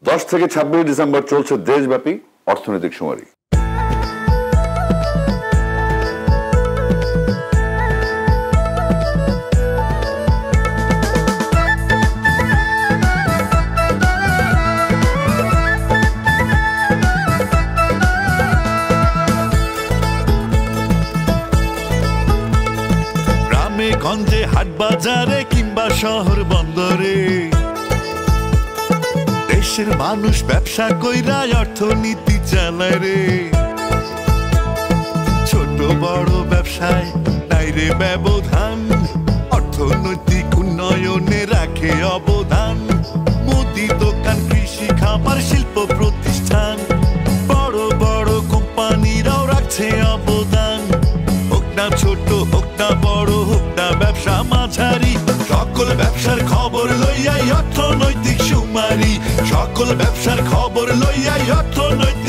10 থেকে 26 ডিসেম্বর চলছে দেশব্যাপী অর্থনৈতিক শুমারি। গ্রামে গঞ্জে হাট বাজারে কিংবা শহর বন্দরে দেশের মানুষ ব্যবসা কইরা অর্থনীতি চালায় রে। ছোট বড় ব্যবসায় নাই রে ব্যবধান, অর্থনৈতিক উন্নয়নে রাখে অবদান। মুদি দোকান, কৃষি, খামার, শিল্প প্রতিষ্ঠান, বড় বড় কোম্পানিরাও রাখছে অবদান। হোক না ছোট, হোক না বড়, হোক না ব্যবসা মাঝারি, সকল ব্যবসার খবর লইয়াই অর্থনৈতিক শুমারি। সকল ব্যবসার খবর লইয়াই অর্থনৈতিক